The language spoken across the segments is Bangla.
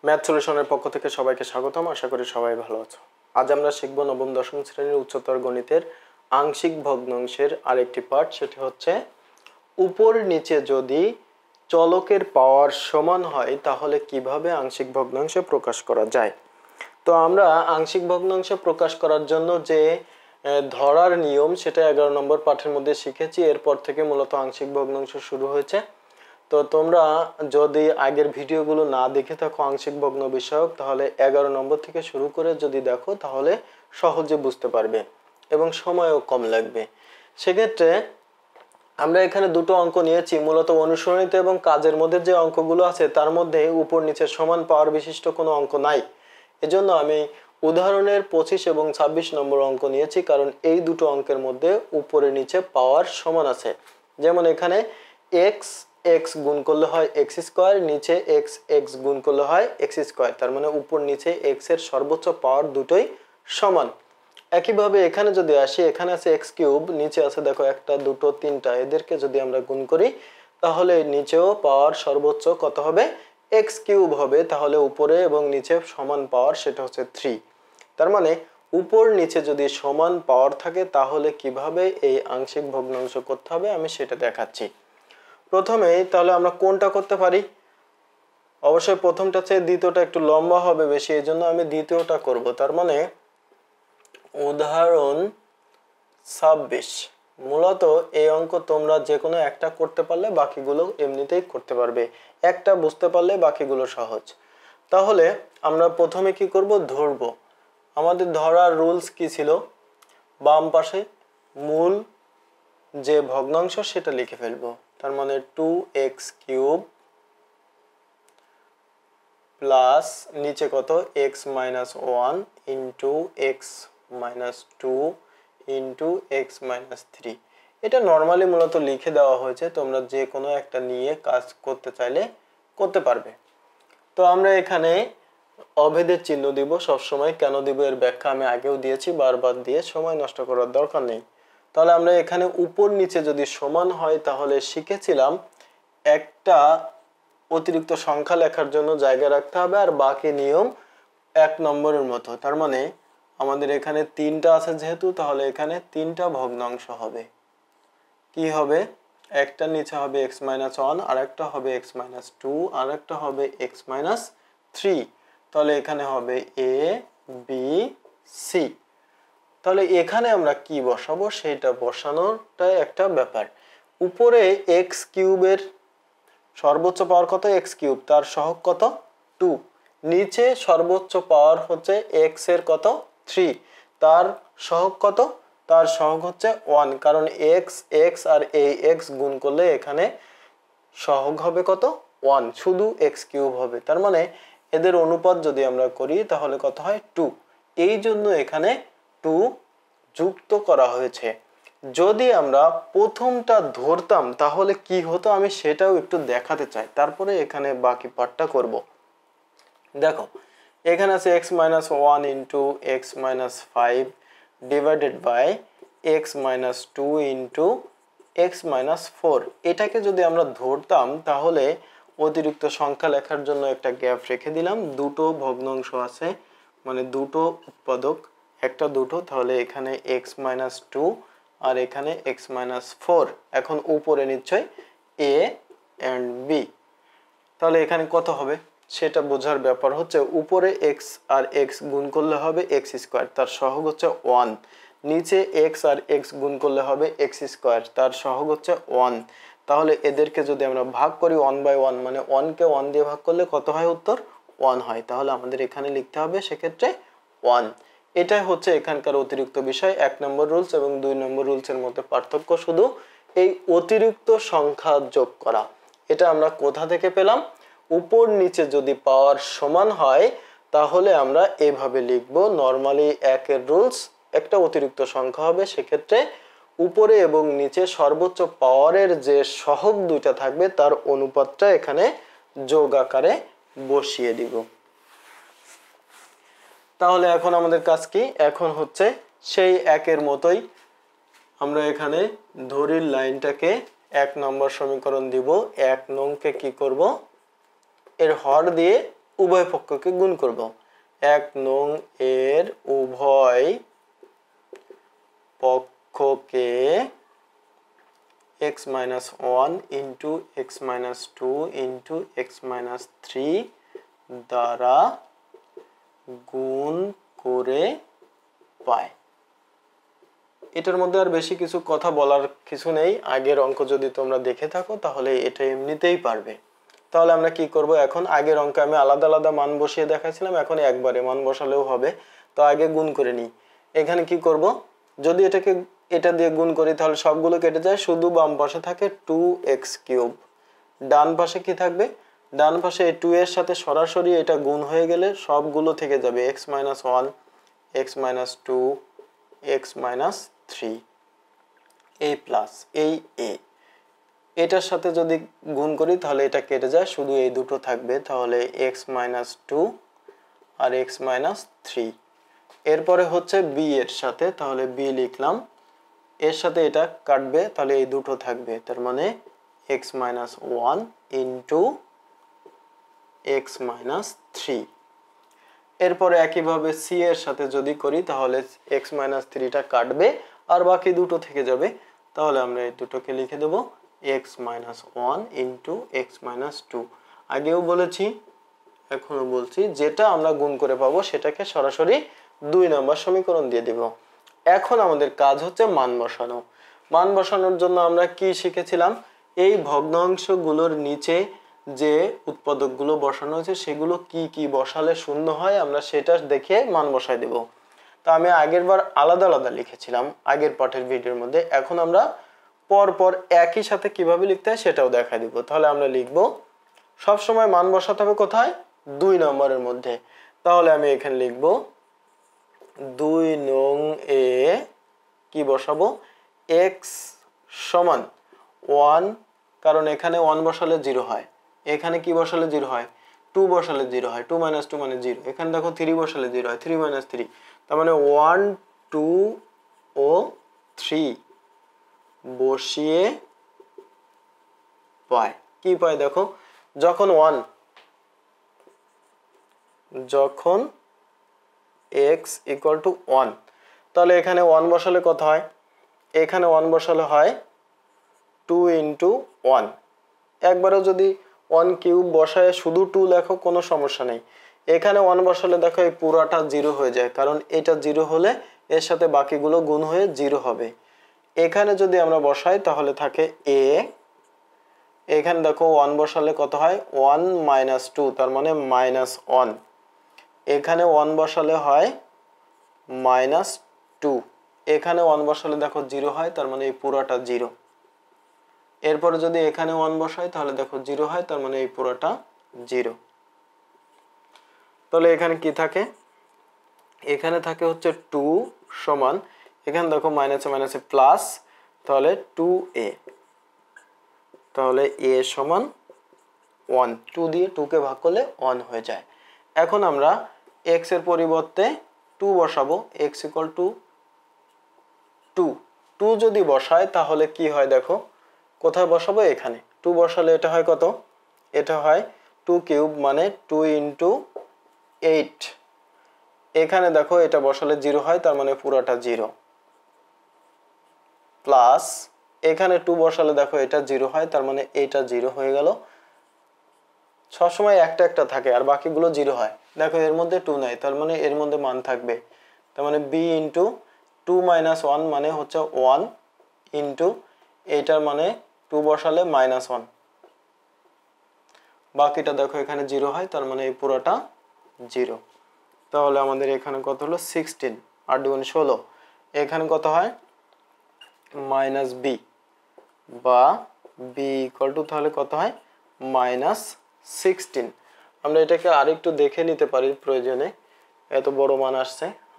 ম্যাথ সলিউশনের পক্ষ থেকে সবাইকে স্বাগতম। আশা করি সবাই ভালো আছো। আজ আমরা শিখব নবম দশম শ্রেণীর উচ্চতর গণিতের আংশিক ভগ্নাংশের আরেকটি পার্ট, সেটি হচ্ছে উপর নিচে যদি চলকের পাওয়ার সমান হয় তাহলে কিভাবে আংশিক ভগ্নাংশে প্রকাশ করা যায়। তো আমরা আংশিক ভগ্নাংশে প্রকাশ করার জন্য যে ধরার নিয়ম সেটা 11 নম্বর পাঠের মধ্যে শিখেছি। এরপর থেকে মূলত আংশিক ভগ্নাংশ শুরু হয়েছে। তো তোমরা যদি আগের ভিডিওগুলো না দেখে থাকো আংশিক ভগ্ন বিষয়ক, তাহলে 11 নম্বর থেকে শুরু করে যদি দেখো তাহলে সহজে বুঝতে পারবে এবং সময়ও কম লাগবে। সেক্ষেত্রে আমরা এখানে দুটো অঙ্ক নিয়েছি, মূলত অনুসরণীতে এবং কাজের মধ্যে যে অঙ্কগুলো আছে তার মধ্যে উপর নিচে সমান পাওয়ার বিশিষ্ট কোনো অঙ্ক নাই। এজন্য আমি উদাহরণের 25 এবং 26 নম্বর অঙ্ক নিয়েছি, কারণ এই দুটো অঙ্কের মধ্যে উপরে নিচে পাওয়ার সমান আছে। যেমন এখানে এক্স এক্স গুণ করলে হয় এক্স স্কোয়ার, নিচে এক্স এক্স গুণ করলে হয় এক্স স্কোয়ার, তার মানে উপর নিচে এক্স এর সর্বোচ্চ পাওয়ার দুটোই সমান। একইভাবে এখানে যদি আসি, এখানে আছে এক্স কিউব, নিচে আছে দেখো একটা দুটো তিনটা, এদেরকে যদি আমরা গুণ করি তাহলে নিচেও পাওয়ার সর্বোচ্চ কত হবে? এক্স কিউব হবে। তাহলে উপরে এবং নিচে সমান পাওয়ার সেটা হচ্ছে 3। তার মানে উপর নিচে যদি সমান পাওয়ার থাকে তাহলে কিভাবে এই আংশিক ভগ্নাংশ করতে হবে আমি সেটা দেখাচ্ছি। প্রথমেই তাহলে আমরা কোনটা করতে পারি? অবশ্যই প্রথমটা চেয়ে দ্বিতীয়টা একটু লম্বা হবে বেশি, এই জন্য আমি দ্বিতীয়টা করব। তার মানে উদাহরণ 26। মূলত এই অঙ্ক তোমরা যে কোনো একটা করতে পারলে বাকিগুলো এমনিতেই করতে পারবে, একটা বুঝতে পারলে বাকিগুলো সহজ। তাহলে আমরা প্রথমে কি করব? ধরব। আমাদের ধরার রুলস কি ছিল? বাম পাশে মূল যে ভগ্নাংশ সেটা লিখে ফেলবো। তার মানে 2x কিউব প্লাস নিচে কত x minus 1 into x minus 2 into x minus 3। এটা নর্মালি মূলত লিখে দেওয়া হয়েছে, তোমরা যে কোনো একটা নিয়ে কাজ করতে চাইলে করতে পারবে। তো আমরা এখানে অভেদের চিহ্ন দিব সবসময়। কেন দিব এর ব্যাখ্যা আমি আগেও দিয়েছি, বারবার দিয়ে সময় নষ্ট করার দরকার নেই। তাহলে আমরা এখানে উপর নিচে যদি সমান হয় তাহলে শিখেছিলাম একটা অতিরিক্ত সংখ্যা লেখার জন্য জায়গা রাখতে হবে, আর বাকি নিয়ম 1 নম্বরের মতো। তার মানে আমাদের এখানে 3টা আছে যেহেতু, তাহলে এখানে 3টা ভগ্নাংশ হবে। কি হবে? একটা নিচে হবে x মাইনাস 1, আর একটা হবে x মাইনাস 2, আর একটা হবে x মাইনাস 3। তাহলে এখানে হবে a b c। তাহলে এখানে আমরা কি বসাবো সেটা বসানোটাই একটা ব্যাপার। উপরে x কিউবের সর্বোচ্চ পাওয়ার কত? x কিউব, তার সহগ কত? 2। নিচে সর্বোচ্চ পাওয়ার হচ্ছে x এর কত? 3, তার সহগ কত? তার সহগ হচ্ছে 1, কারণ x x আর এই x গুণ করলে এখানে সহগ হবে কত? 1, শুধু x কিউব হবে। তার মানে এদের অনুপাত যদি আমরা করি তাহলে কত হয়? 2। এই জন্য এখানে 2 যুক্ত করা হয়েছে। যদি আমরা প্রথমটা ধরতাম তাহলে কি হতো আমি সেটাও একটু দেখাতে চাই, তারপরে এখানে বাকি পার্টটা করব। দেখো এখানে আছে x minus 1 into x minus 5 divided by x minus 2 into x minus 4। এটাকে যদি আমরা ধরতাম তাহলে অতিরিক্ত সংখ্যা লেখার জন্য একটা গ্যাপ রেখে দিলাম। দুটো ভগ্নাংশ আছে মানে দুটো উৎপাদক, একটা দুটো, তাহলে এখানে এক্স মাইনাস 2 আর এখানে x মাইনাস 4। এখন উপরে নিশ্চয় a and b। তাহলে এখানে কত হবে সেটা বোঝার ব্যাপার হচ্ছে, উপরে x আর x গুণ করলে হবে x স্কোয়ার, তার সহগ হচ্ছে 1। নিচে x আর x গুণ করলে হবে x স্কোয়ার, তার সহগ হচ্ছে 1। তাহলে এদেরকে যদি আমরা ভাগ করি 1/1, মানে 1 কে 1 দিয়ে ভাগ করলে কত হয়? উত্তর 1 হয়। তাহলে আমাদের এখানে লিখতে হবে সেক্ষেত্রে 1। এটাই হচ্ছে এখানকার অতিরিক্ত বিষয়। 1 নম্বর রুলস এবং 2 নম্বর রুলসের মধ্যে পার্থক্য শুধু এই অতিরিক্ত সংখ্যা যোগ করা। এটা আমরা কোথা থেকে পেলাম? উপর নিচে যদি পাওয়ার সমান হয় তাহলে আমরা এভাবে লিখব। নরমালি 1 এর রুলস, একটা অতিরিক্ত সংখ্যা হবে, সেক্ষেত্রে উপরে এবং নিচে সর্বোচ্চ পাওয়ারের যে সহগ দুইটা থাকবে তার অনুপাতটা এখানে যোগ আকারে বসিয়ে দিব। তাহলে এখন আমাদের কাজ কি? এখন হচ্ছে সেই 1 এর মতোই আমরা এখানে ধরির লাইনটাকে 1 নম্বর সমীকরণ দিব। 1 নংকে কি করব? এর হর দিয়ে উভয় পক্ষকে গুণ করব 1 নং এর উভয় পক্ষকে x minus 1 into x minus 2 into x minus 3 দ্বারা গুণ করে পাই। এটার মধ্যে আর বেশি কিছু কথা বলার কিছু নেই, আগের অঙ্ক যদি তোমরা দেখে থাকো তাহলে এটা এমনিতেই পারবে। তাহলে আমরা কি করব, এখন আগের অঙ্কে আমি আলাদা আলাদা মান বসিয়ে দেখাইছিলাম, এখন একবারে মান বসালেও হবে। তো আগে গুণ করে নিই। এখানে কি করব, যদি এটা দিয়ে গুণ করি তাহলে সবগুলো কেটে যায়, শুধু বাম পাশে থাকে 2x কিউব। ডান পাশে কি থাকবে, ডান পাশে এই 2 এর সাথে সরাসরি এটা গুণ হয়ে গেলে সবগুলো থেকে যাবে x minus 1 x minus 2 x minus 3 a plus এই a, এটার সাথে যদি গুণ করি তাহলে এটা কেটে যায়, শুধু এই দুটো থাকবে। তাহলে x minus 2 আর x minus 3। এরপরে হচ্ছে b এর সাথে, তাহলে b লিখলাম, এর সাথে এটা কাটবে, তাহলে এই দুটো থাকবে, তার মানে x minus 1 into x minus 3। এরপরে একইভাবে c এর সাথে যদি করি তাহলে x minus 3টা কাটবে আর বাকি দুটো থেকে যাবে, তাহলে আমরা এই দুটোকে লিখে দেব x minus 1 into x minus 2। আগেও বলেছি এখনো বলছি, যেটা আমরা গুণ করে পাবো সেটাকে সরাসরি 2 নম্বর সমীকরণ দিয়ে দেব। এখন আমাদের কাজ হচ্ছে মান বসানো। মান বসানোর জন্য আমরা কি শিখেছিলাম, এই ভগ্নাংশগুলোর নিচে যে উৎপাদকগুলো বসানো হয়েছে সেগুলো কি কি বসালে শূন্য হয় আমরা সেটা দেখে মান বসাই দেব। তো আমি আগেরবার আলাদা আলাদা লিখেছিলাম আগের পাঠের ভিডিওর মধ্যে, এখন আমরা পরপর একই সাথে কিভাবে লিখতে হয় সেটাও দেখাই দিব। তাহলে আমরা লিখব, সব সময় মান বসাতে হবে কোথায়, 2 নম্বরের মধ্যে। তাহলে আমি এখানে লিখব 2 নং এ কি বসাবো, x সমান 1, কারণ এখানে 1 বসালে 0 হয়, এখানে কি বসালে 0 হয়, 2 বসালে 0 হয়, 2 minus 2 মানে 0, এখানে দেখো 3 বসালে 0 হয়, 3 minus 3, তার মানে 1 2 ও 3 বসিয়ে পাই। কি পাই দেখো, যখন x equal to 1, তাহলে এখানে 1 বসালে কত হয়, এখানে 1 বসালে হয় 2 into 1। একবারও যদি 1 কিউব বসায় শুধু 2 লেখো কোনো সমস্যা নেই, এখানে 1 বসালে দেখো এই পুরাটা 0 হয়ে যায়, কারণ এটা 0 হলে এর সাথে বাকিগুলো গুণ হয়ে 0 হবে। এখানে যদি আমরা বসাই তাহলে থাকে a, এখানে দেখো 1 বসালে কত হয় 1 minus 2, তার মানে -1, এখানে 1 বসালে হয় -2, এখানে 1 বসালে দেখো 0 হয়, তার মানে এই পুরাটা 0। এরপরে যদি এখানে 1 বসাই তাহলে দেখো 0 হয়, তার মানে এই পুরোটা 0। তাহলে এখানে কি থাকে, এখানে থাকে হচ্ছে 2 সমান, এখানে দেখো মাইনাসে মাইনাসে প্লাস, তাহলে 2a, তাহলে a সমান 1, 2 দিয়ে 2 কে ভাগ করলে 1 হয়ে যায়। এখন আমরা x এর পরিবর্তে 2 বসাবো, x equal to 2 যদি বসায় তাহলে কি হয় দেখো, কোথায় বসাবো, এখানে 2 বসালে এটা হয় কত, এটা হয় 2 কিউব মানে 2 into 8, এখানে দেখো এটা বসালে 0 হয়, তার মানে পুরোটা 0, প্লাস এখানে 2 বসালে দেখো এটা 0 হয়, তার মানে এটা 0 হয়ে গেল। সবসময় একটা একটা থাকে আর বাকিগুলো 0 হয়, দেখো এর মধ্যে 2 নাই, তার মানে এর মধ্যে মান থাকবে, তার মানে b into 2 minus 1 মানে হচ্ছে 1 into এটার মানে 2 বসালে -1, বাকিটা দেখো এখানে 0 হয়, তার মানে এই পুরোটা 0। তাহলে আমাদের এখানে কত হলো 16, 8 × 16, এখানে কত হয় -b, বা b equal to তাহলে কত হয় -16। আমরা এটাকে আরেকটু দেখে নিতে পারি প্রয়োজনে, এত বড় মান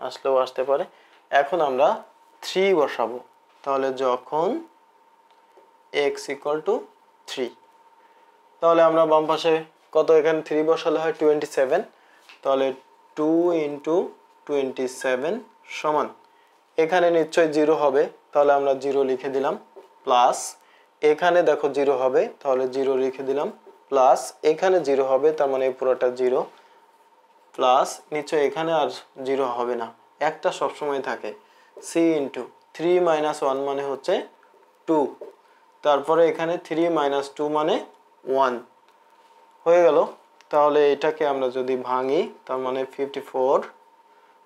আসলেও আসতে পারে। এখন আমরা 3 বসাবো, তাহলে যখন x equal to 3, তাহলে আমরা বাম পাশে কত, এখানে 3 বসালে হয় 27, তাহলে 2 into 27 সমান, এখানে নিশ্চয়ই 0 হবে, তাহলে আমরা 0 লিখে দিলাম, প্লাস এখানে দেখো 0 হবে, তাহলে 0 লিখে দিলাম, প্লাস এখানে 0 হবে, তার মানে এই পুরোটা 0, প্লাস নিচে এখানে আর 0 হবে না, একটা সবসময় থাকে, c ইন্টু 3 মাইনাস 1 মানে হচ্ছে 2, তারপরে এখানে 3 মাইনাস 2 মানে 1 হয়ে গেল। তাহলে এটাকে আমরা যদি ভাঙি তার মানে 54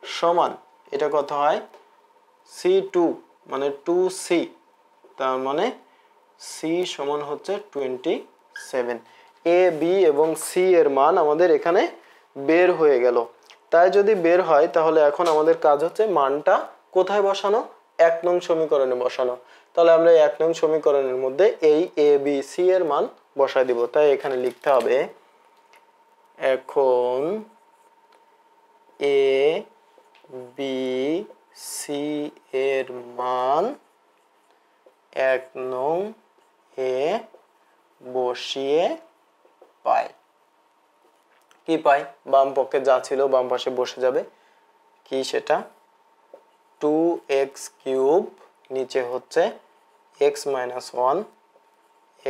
সমান এটা কত হয় c2 মানে 2c, তার মানে c সমান হচ্ছে 27। a b এবং c এর মান আমাদের এখানে বের হয়ে গেল। তাই যদি বের হয় তাহলে এখন আমাদের কাজ হচ্ছে মানটা কোথায় বসানো, 1 নং সমীকরণে বসানো। তাহলে আমরা 1 নং সমীকরণের মধ্যে এই a b c এর মান বসায় দিব। তাই এখানে লিখতে হবে এখন a b c এর মান 1 নং এ বসিয়ে পাই। কি পাই, বাম পক্ষে যা ছিল বাম পাশে বসে যাবে, কি সেটা 2x কিউব, নিচে হচ্ছে x minus 1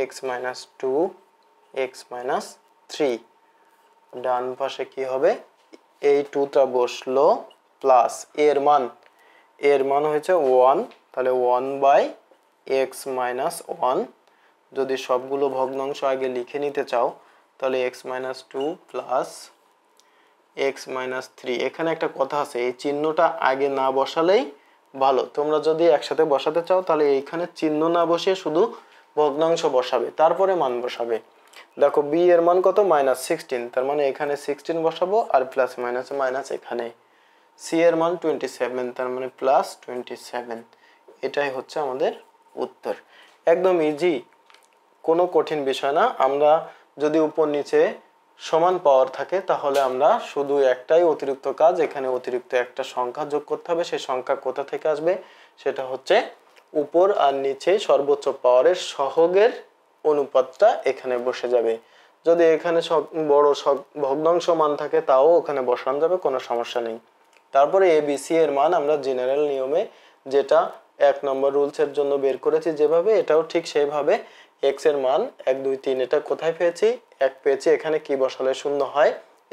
x minus 2 x minus 3, ডান পাশে কি হবে এই 2টা বসলো প্লাস এর মান হয়েছে 1, তাহলে 1 বাই x মাইনাস 1, যদি সবগুলো ভগ্নাংশ আগে লিখে নিতে চাও তাহলে x minus 2 plus x minus 3। এখানে একটা কথা আছে, এই চিহ্নটা আগে না বসালেই ভালো, তোমরা যদি একসাথে বসাতে চাও তাহলে এইখানে চিহ্ন না বসিয়ে শুধু ভগ্নাংশ বসাবে, তারপরে মান বসাবে। দেখো b এর মান কত মাইনাস 16, তার মানে এখানে 16 বসাবো আর প্লাস মাইনাস মাইনাস এখানে, c এর মান 27, তার মানে প্লাস 27। এটাই হচ্ছে আমাদের উত্তর, একদম ইজি, কোনো কঠিন বিষয় না। আমরা যদি উপর নিচে সমান পাওয়ার থাকে তাহলে আমরা শুধু একটাই অতিরিক্ত কাজ, এখানে অতিরিক্ত একটা সংখ্যা যোগ করতে হবে। সেই সংখ্যা কোথা থেকে আসবে, সেটা হচ্ছে উপর আর নিচে সর্বোচ্চ পাওয়ারের সহগের অনুপাতটা এখানে বসে যাবে। যদি এখানে বড় ভগ্নাংশ মান থাকে তাও ওখানে বসানো যাবে, কোনো সমস্যা নেই। তারপরে a b c এর মান আমরা জেনারেল নিয়মে যেটা 1 নম্বর রুলসের জন্য বের করেছি যেভাবে, এটাও ঠিক সেইভাবে x এর মান 1 2 3 এটা কোথায় পেয়েছি, 1 পেয়েছি, এখানে কি বসালে শূন্য হয়,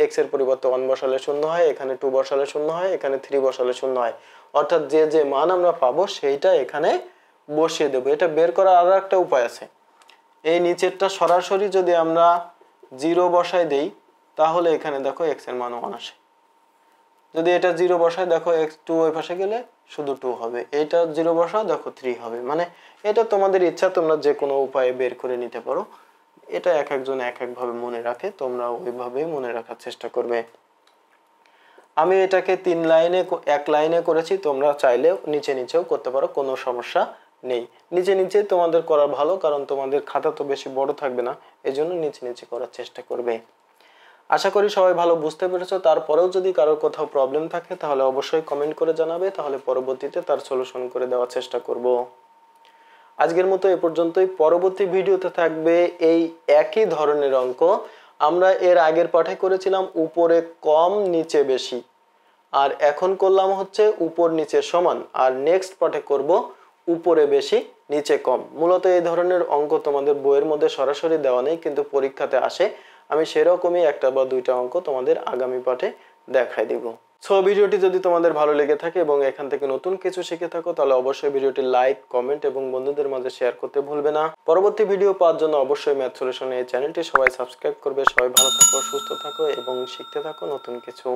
x এর পরিবর্তে 1 বসালে শূন্য হয়, এখানে 2 বসালে শূন্য হয়, এখানে 3 বসালে শূন্য হয়, অর্থাৎ যে যে মান আমরা পাবো সেইটা এখানে বসিয়ে দেব। এটা বের করার আরো একটা উপায় আছে, এই নিচেরটা সরাসরি যদি আমরা 0 বসাই দেই তাহলে এখানে দেখো x এর মান 1 আসে, যদি এটা 0 বসাই দেখো x2 ওই পাশে গেলে শুধু 2 হবে, এটা 0 বসাও দেখো 3 হবে। মানে এটা তোমাদের ইচ্ছা, তোমরা যে কোনো উপায়ে বের করে নিতে পারো, এটা এক একজন এক এক ভাবে মনে রাখে, তোমরা ওইভাবেই মনে রাখার চেষ্টা করবে। আমি এটাকে 3 লাইনে 1 লাইনে করেছি, তোমরা চাইলে নিচে নিচেও করতে পারো, কোনো সমস্যা নেই। নিচে নিচে তোমাদের করা ভালো, কারণ তোমাদের খাতা তো বেশি বড় থাকবে না, এজন্য নিচে নিচে করার চেষ্টা করবে। আশা করি সবাই ভালো বুঝতে পেরেছো। তারপরেও যদি কারোর কোথাও প্রবলেম থাকে তাহলে অবশ্যই কমেন্ট করে জানাবে, তাহলে পরবর্তীতে তার সলিউশন করে দেওয়ার চেষ্টা করব। আজকের মতো এ পর্যন্তই, পরবর্তী ভিডিওতে থাকবে এই একই ধরনের অঙ্ক। আমরা এর আগের পাঠে করেছিলাম উপরে কম নিচে বেশি, আর এখন করলাম হচ্ছে উপর নিচে সমান, আর নেক্সট পাঠে করব উপরে বেশি নিচে কম। মূলত এই ধরনের অঙ্ক তোমাদের বইয়ের মধ্যে সরাসরি দেওয়া নেই, কিন্তু পরীক্ষাতে আসে। আমি সেরকমই একটা বা দুইটা অঙ্ক তোমাদের আগামী পাঠে দেখাই দিব। সো ভিডিওটি যদি তোমাদের ভালো লেগে থাকে এবং এখান থেকে নতুন কিছু শিখে থাকো তাহলে অবশ্যই ভিডিওটি লাইক, কমেন্ট এবং বন্ধুদের মাঝে শেয়ার করতে ভুলবে না। পরবর্তী ভিডিও পাওয়ার জন্য অবশ্যই ম্যাথ সলিউশন এই চ্যানেলটি সবাই সাবস্ক্রাইব করবে। সবাই ভালো থাকো, সুস্থ থাকো এবং শিখতে থাকো নতুন কিছু।